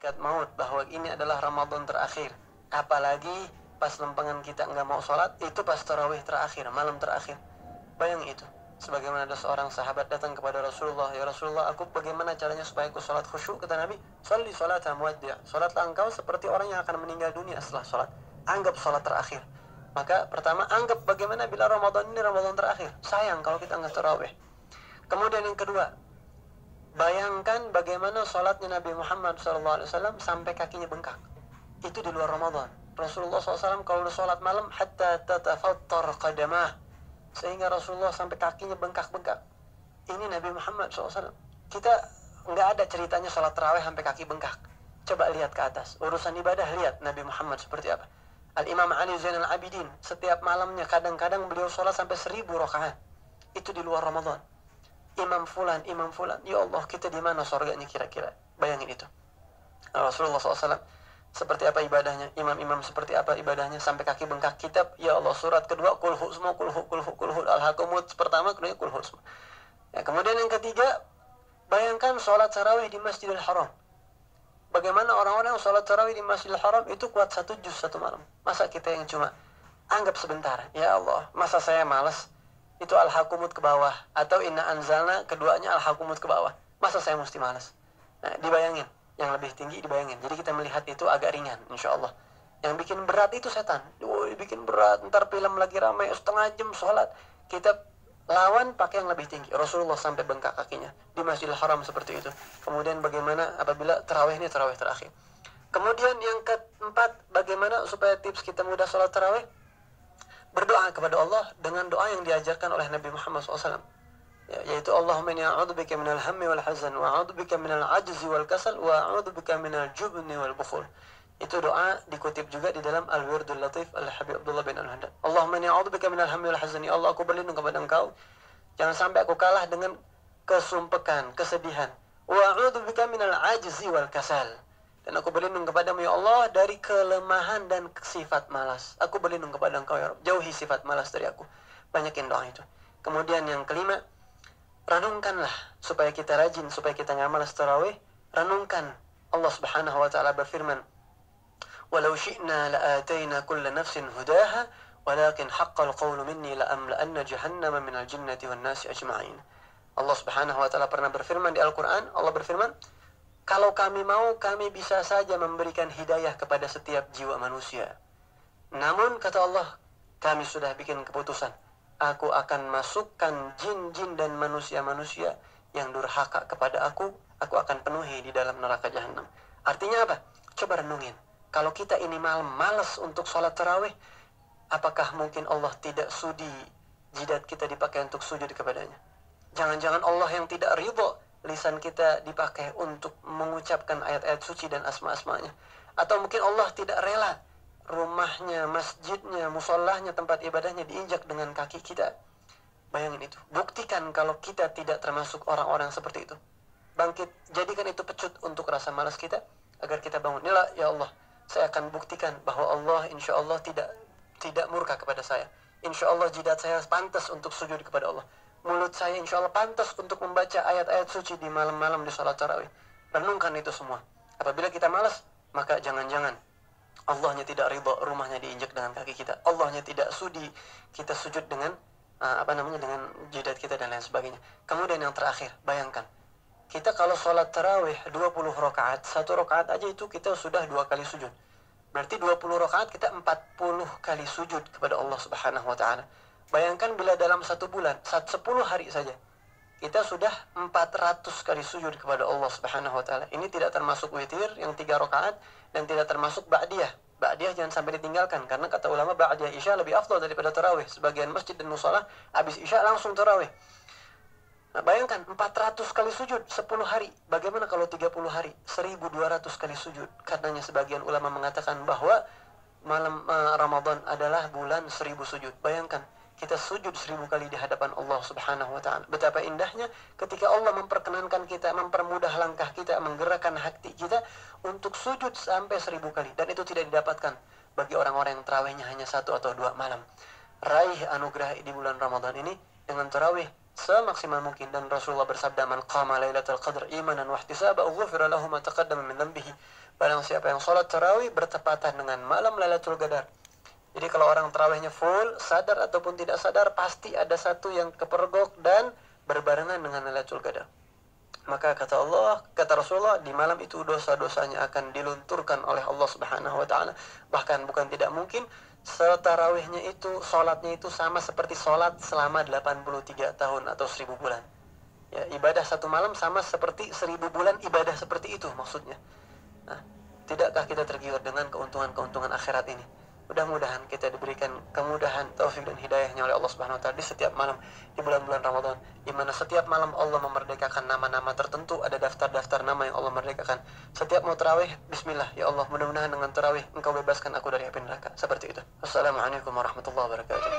malaikat maut bahwa ini adalah Ramadan terakhir. Apalagi pas lempengan kita nggak mau sholat, itu pas tarawih terakhir, malam terakhir. Bayang itu. Sebagaimana ada seorang sahabat datang kepada Rasulullah, ya Rasulullah, aku bagaimana caranya supaya aku sholat khusyuk? Kata Nabi, sholli sholata muwaddi', sholatlah engkau seperti orang yang akan meninggal dunia setelah sholat. Anggap sholat terakhir. Maka pertama, anggap bagaimana bila Ramadan ini Ramadan terakhir. Sayang kalau kita nggak tarawih. Kemudian yang kedua, bayangkan bagaimana sholatnya Nabi Muhammad SAW sampai kakinya bengkak. Itu di luar Ramadan. Rasulullah SAW kalau sholat malam hatta tatafattar qadamah, sehingga Rasulullah sampai kakinya bengkak-bengkak. Ini Nabi Muhammad SAW. Kita nggak ada ceritanya sholat tarawih sampai kaki bengkak. Coba lihat ke atas. Urusan ibadah, lihat Nabi Muhammad seperti apa. Al-Imam Ali Zainal Abidin, setiap malamnya kadang-kadang beliau sholat sampai 1000 rakaat. Itu di luar Ramadan. Imam Fulan. Ya Allah, kita di mana surganya kira-kira? Bayangin itu. Rasulullah SAW seperti apa ibadahnya, imam-imam seperti apa ibadahnya sampai kaki bengkak. Kitab, ya Allah, surat kedua kulhu semua, kulhu al-hakumut pertama, kedua kulhu semua. Ya, kemudian yang ketiga, bayangkan sholat tarawih di Masjidil Haram. Bagaimana orang-orang yang sholat tarawih di Masjidil Haram itu kuat 1 juz 1 malam. Masa kita yang cuma anggap sebentar, ya Allah, masa saya malas, itu al-hakumut ke bawah, atau inna anzalna keduanya al-hakumut ke bawah, masa saya mesti malas? Nah, dibayangin. Yang lebih tinggi dibayangin. Jadi kita melihat itu agak ringan, insya Allah. Yang bikin berat itu setan. Bikin berat, ntar film lagi ramai, setengah jam sholat. Kita lawan pakai yang lebih tinggi. Rasulullah sampai bengkak kakinya di Masjidil Haram seperti itu. Kemudian bagaimana apabila tarawih ini tarawih terakhir. Kemudian yang keempat, bagaimana supaya tips kita mudah sholat tarawih? Berdoa kepada Allah dengan doa yang diajarkan oleh Nabi Muhammad SAW. Yaitu Allahumma inni a'udzubika minal hammi wal hazan wa a'udzubika minal ajzi wal kasal wa a'udzubika minal jubni wal bukhul. Itu doa dikutip juga di dalam Al-Wirdul Latif Al-Habib Abdullah bin Al-Hadad. Allahumma inni a'udzubika minal hammi wal hazan. Ya Allah, aku berlindung kepada Engkau jangan sampai aku kalah dengan kesumpekan, kesedihan. Wa a'udzubika minal ajzi wal kasal. Dan aku berlindung kepadamu ya Allah dari kelemahan dan sifat malas. Aku berlindung kepada Engkau ya Rabb. Jauhi sifat malas dari aku. Banyakin doa itu. Kemudian yang kelima, renungkanlah supaya kita rajin, supaya kita nggak malas tarawih. Renungkan Allah Subhanahu wa taala berfirman, "Walau syi'na la'atayna kulla nafsin hudaha, walakin haqqal qawlu minni la'amla'anna jahannama minal jinnati wan nasi ajma'in." Allah Subhanahu wa taala pernah berfirman di Al-Qur'an, Allah berfirman, "Kalau kami mau, kami bisa saja memberikan hidayah kepada setiap jiwa manusia. Namun kata Allah, kami sudah bikin keputusan. Aku akan masukkan jin-jin dan manusia-manusia yang durhaka kepada aku akan penuhi di dalam neraka jahanam." Artinya apa? Coba renungin. Kalau kita ini malas untuk sholat tarawih, apakah mungkin Allah tidak sudi jidat kita dipakai untuk sujud kepadanya? Jangan-jangan Allah yang tidak ridho lisan kita dipakai untuk mengucapkan ayat-ayat suci dan asma-asmanya? Atau mungkin Allah tidak rela rumahnya, masjidnya, musallahnya, tempat ibadahnya diinjak dengan kaki kita? Bayangin itu. Buktikan kalau kita tidak termasuk orang-orang seperti itu. Bangkit, jadikan itu pecut untuk rasa malas kita, agar kita bangun. Inilah, ya Allah, saya akan buktikan bahwa Allah insya Allah tidak murka kepada saya. Insya Allah jidat saya pantas untuk sujud kepada Allah. Mulut saya insya Allah pantas untuk membaca ayat-ayat suci di malam-malam di sholat tarawih. Renungkan itu semua. Apabila kita malas, maka jangan-jangan Allahnya tidak ridha rumahnya diinjak dengan kaki kita. Allahnya tidak sudi kita sujud dengan dengan jidat kita dan lain sebagainya. Kemudian yang terakhir, bayangkan kita kalau sholat tarawih 20 rakaat, 1 rakaat aja itu kita sudah 2 kali sujud. Berarti 20 rakaat kita 40 kali sujud kepada Allah Subhanahu wa taala. Bayangkan bila dalam 1 bulan, 10 hari saja kita sudah 400 kali sujud kepada Allah Subhanahu wa taala. Ini tidak termasuk witir yang 3 rakaat dan tidak termasuk ba'diyah. Ba'diyah jangan sampai ditinggalkan, karena kata ulama ba'diyah isya lebih afdal daripada tarawih. Sebagian masjid dan musholah habis isya langsung tarawih. Nah, bayangkan 400 kali sujud 10 hari. Bagaimana kalau 30 hari? 1200 kali sujud. Karenanya sebagian ulama mengatakan bahwa malam Ramadan adalah bulan 1000 sujud. Bayangkan kita sujud 1000 kali di hadapan Allah Subhanahu wa ta'ala. Betapa indahnya ketika Allah memperkenankan kita, mempermudah langkah kita, menggerakkan hati kita untuk sujud sampai 1000 kali. Dan itu tidak didapatkan bagi orang-orang yang tarawihnya hanya 1 atau 2 malam. Raih anugerah di bulan Ramadan ini dengan tarawih semaksimal mungkin. Dan Rasulullah bersabda, "Man qama lailatul qadr imanan wa ihtisaban ghufira lahu ma taqaddama min dhanbihi." Barang siapa yang sholat tarawih bertepatan dengan malam Lailatul Qadar. Jadi kalau orang tarawihnya full, sadar ataupun tidak sadar, pasti ada satu yang kepergok dan berbarengan dengan Lailatul Qadar. Maka kata Rasulullah, di malam itu dosa-dosanya akan dilunturkan oleh Allah Subhanahu wa taala. Bahkan bukan tidak mungkin tarawihnya itu, sholatnya itu sama seperti sholat selama 83 tahun atau 1000 bulan. Ya, ibadah satu malam sama seperti 1000 bulan ibadah seperti itu maksudnya. Nah, tidakkah kita tergiur dengan keuntungan-keuntungan akhirat ini? Mudah-mudahan kita diberikan kemudahan, taufik dan hidayahnya oleh Allah Subhanahu wa taala di setiap malam di bulan-bulan Ramadan, di mana setiap malam Allah memerdekakan nama-nama tertentu, ada daftar-daftar nama yang Allah merdekakan. Setiap mau tarawih, bismillah, ya Allah, mudah-mudahan dengan tarawih Engkau bebaskan aku dari api neraka. Seperti itu. Wassalamualaikum warahmatullahi wabarakatuh.